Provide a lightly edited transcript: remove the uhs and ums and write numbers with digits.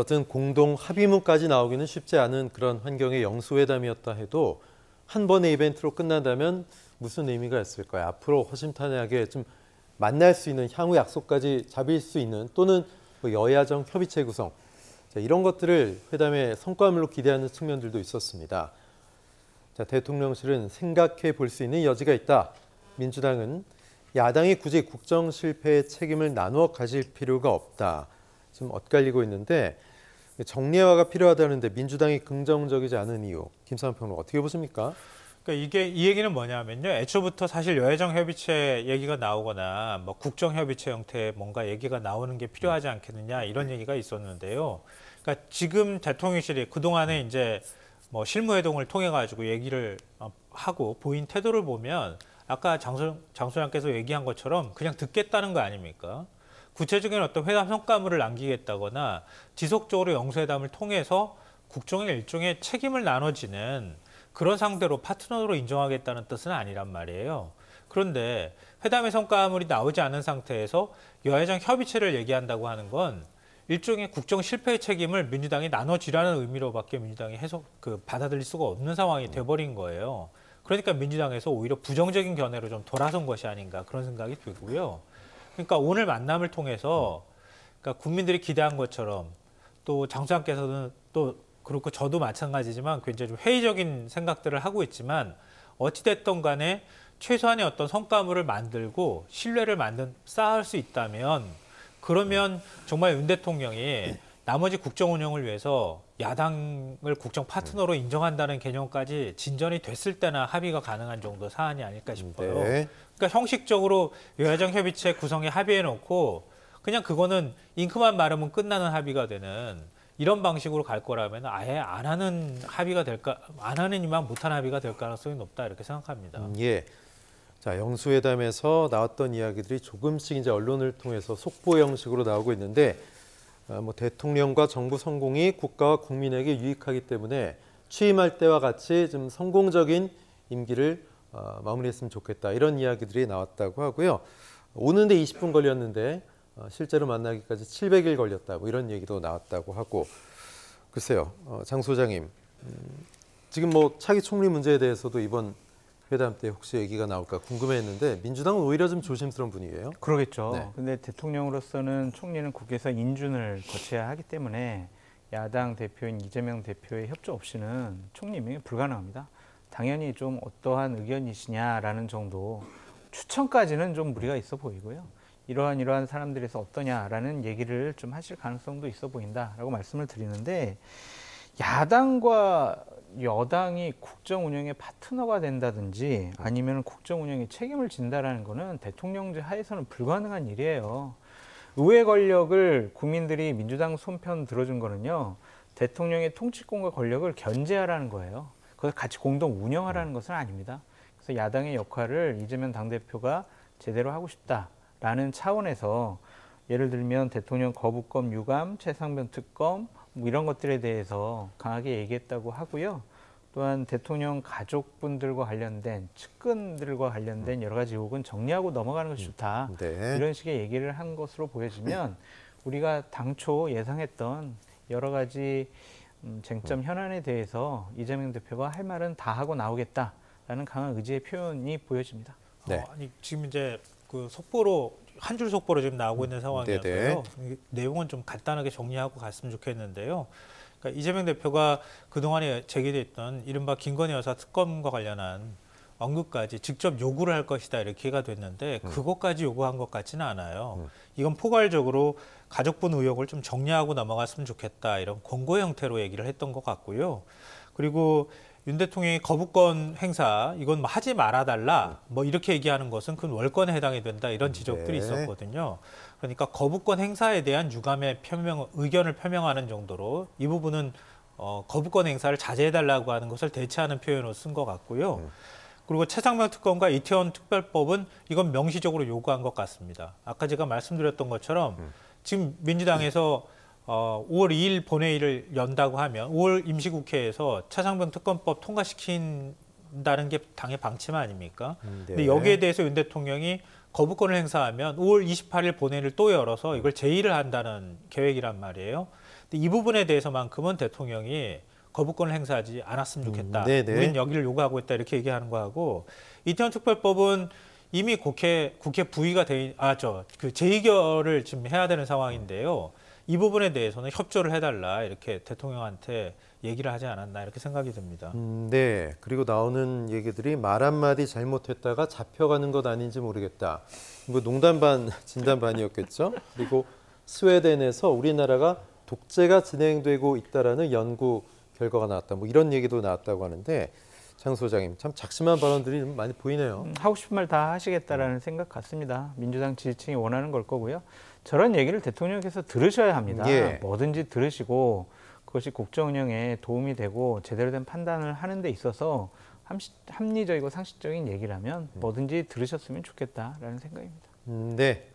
어떤 공동 합의문까지 나오기는 쉽지 않은 그런 환경의 영수회담이었다 해도 한 번의 이벤트로 끝난다면 무슨 의미가 있을까요? 앞으로 허심탄회하게 좀 만날 수 있는 향후 약속까지 잡을 수 있는 또는 뭐 여야정 협의체 구성 이런 것들을 회담의 성과물로 기대하는 측면들도 있었습니다. 대통령실은 생각해 볼 수 있는 여지가 있다. 민주당은 야당이 굳이 국정 실패의 책임을 나누어 가질 필요가 없다. 좀 엇갈리고 있는데 정례화가 필요하다는데 민주당이 긍정적이지 않은 이유, 김상훈 평론가 어떻게 보십니까? 그러니까 이 얘기는 뭐냐면요. 애초부터 사실 여야정 협의체 얘기가 나오거나 뭐 국정 협의체 형태의 뭔가 얘기가 나오는 게 필요하지 않겠느냐 이런 얘기가 있었는데요. 그러니까 지금 대통령실이 그동안에 이제 뭐 실무회동을 통해 가지고 얘기를 하고 보인 태도를 보면 아까 장 소장께서 얘기한 것처럼 그냥 듣겠다는 거 아닙니까? 구체적인 어떤 회담 성과물을 남기겠다거나 지속적으로 영수회담을 통해서 국정의 일종의 책임을 나눠지는 그런 상대로 파트너로 인정하겠다는 뜻은 아니란 말이에요. 그런데 회담의 성과물이 나오지 않은 상태에서 여야정 협의체를 얘기한다고 하는 건 일종의 국정 실패의 책임을 민주당이 나눠주라는 의미로밖에 민주당이 받아들일 수가 없는 상황이 돼버린 거예요. 그러니까 민주당에서 오히려 부정적인 견해로 좀 돌아선 것이 아닌가 그런 생각이 들고요. 그러니까 오늘 만남을 통해서 그러니까 국민들이 기대한 것처럼 또 장 소장께서는 또 그렇고 저도 마찬가지지만 굉장히 좀 회의적인 생각들을 하고 있지만 어찌됐든 간에 최소한의 어떤 성과물을 만들고 신뢰를 쌓을 수 있다면 그러면 정말 윤 대통령이 나머지 국정 운영을 위해서 야당을 국정 파트너로 인정한다는 개념까지 진전이 됐을 때나 합의가 가능한 정도 사안이 아닐까 싶어요. 네. 그러니까 형식적으로 여야정 협의체 구성에 합의해놓고 그냥 그거는 잉크만 마르면 끝나는 합의가 되는 이런 방식으로 갈 거라면 아예 안 하는 이만 못한 합의가 될 가능성이 높다 이렇게 생각합니다. 예. 자, 영수회담에서 나왔던 이야기들이 조금씩 이제 언론을 통해서 속보 형식으로 나오고 있는데 뭐 대통령과 정부 성공이 국가와 국민에게 유익하기 때문에 취임할 때와 같이 좀 성공적인 임기를 마무리했으면 좋겠다 이런 이야기들이 나왔다고 하고요. 오는데 20분 걸렸는데 실제로 만나기까지 700일 걸렸다 뭐 이런 얘기도 나왔다고 하고 글쎄요. 장 소장님 지금 뭐 차기 총리 문제에 대해서도 이번 회담 때 혹시 얘기가 나올까 궁금했는데 민주당은 오히려 좀 조심스러운 분위기예요. 그러겠죠. 네. 근데 대통령으로서는 총리는 국회에서 인준을 거쳐야 하기 때문에 야당 대표인 이재명 대표의 협조 없이는 총리 임명이 불가능합니다. 당연히 좀 어떠한 의견이시냐라는 정도 추천까지는 좀 무리가 있어 보이고요. 이러한 사람들에서 어떠냐라는 얘기를 좀 하실 가능성도 있어 보인다라고 말씀을 드리는데 야당과 여당이 국정 운영의 파트너가 된다든지 아니면 국정 운영에 책임을 진다라는 거는 대통령제 하에서는 불가능한 일이에요. 의회 권력을 국민들이 민주당 손편 들어준 거는요. 대통령의 통치권과 권력을 견제하라는 거예요. 그걸 같이 공동 운영하라는 것은 아닙니다. 그래서 야당의 역할을 이재명 당대표가 제대로 하고 싶다라는 차원에서 예를 들면 대통령 거부권 유감, 최상병 특검 뭐 이런 것들에 대해서 강하게 얘기했다고 하고요. 또한 대통령 가족분들과 관련된 측근들과 관련된 여러 가지 의혹은 정리하고 넘어가는 것이 좋다. 네. 이런 식의 얘기를 한 것으로 보여지면 우리가 당초 예상했던 여러 가지 쟁점 현안에 대해서 이재명 대표가 할 말은 다 하고 나오겠다라는 강한 의지의 표현이 보여집니다. 네. 아니 지금 이제 그 속보로 한 줄 속보로 지금 나오고 있는 상황이어서요. 내용은 좀 간단하게 정리하고 갔으면 좋겠는데요. 그러니까 이재명 대표가 그동안에 제기됐던 이른바 김건희 여사 특검과 관련한 언급까지 직접 요구를 할 것이다 이렇게가 됐는데 그것까지 요구한 것 같지는 않아요. 이건 포괄적으로 가족분 의혹을 좀 정리하고 넘어갔으면 좋겠다 이런 권고 형태로 얘기를 했던 것 같고요. 그리고 윤 대통령이 거부권 행사 이건 뭐 하지 말아달라 뭐 이렇게 얘기하는 것은 그 월권에 해당이 된다 이런 지적들이 있었거든요. 그러니까 거부권 행사에 대한 유감의 의견을 표명하는 정도로 이 부분은 거부권 행사를 자제해달라고 하는 것을 대체하는 표현으로 쓴 것 같고요. 그리고 최상병 특검과 이태원 특별법은 이건 명시적으로 요구한 것 같습니다. 아까 제가 말씀드렸던 것처럼 지금 민주당에서 5월 2일 본회의를 연다고 하면 5월 임시국회에서 최상병 특검법 통과시킨다는 게 당의 방침 아닙니까? 근데 여기에 대해서 윤 대통령이 거부권을 행사하면 5월 28일 본회의를 또 열어서 이걸 제의를 한다는 계획이란 말이에요. 근데 이 부분에 대해서만큼은 대통령이 거부권을 행사하지 않았으면 좋겠다. 네네. 우리는 여기를 요구하고 있다 이렇게 얘기하는 거하고 이태원 특별법은 이미 국회 부의가 그 재의결을 지금 해야 되는 상황인데요. 이 부분에 대해서는 협조를 해달라 이렇게 대통령한테 얘기를 하지 않았나 이렇게 생각이 듭니다. 네. 그리고 나오는 얘기들이 말 한마디 잘못했다가 잡혀가는 것 아닌지 모르겠다. 뭐 농담 반 진담 반이었겠죠. 그리고 스웨덴에서 우리나라가 독재가 진행되고 있다라는 연구 결과가 나왔다. 뭐 이런 얘기도 나왔다고 하는데 장 소장님 참 작심한 발언들이 좀 많이 보이네요. 하고 싶은 말 다 하시겠다라는 생각 같습니다. 민주당 지지층이 원하는 걸 거고요. 저런 얘기를 대통령께서 들으셔야 합니다. 예. 뭐든지 들으시고 그것이 국정 운영에 도움이 되고 제대로 된 판단을 하는 데 있어서 합리적이고 상식적인 얘기라면 뭐든지 들으셨으면 좋겠다라는 생각입니다. 네.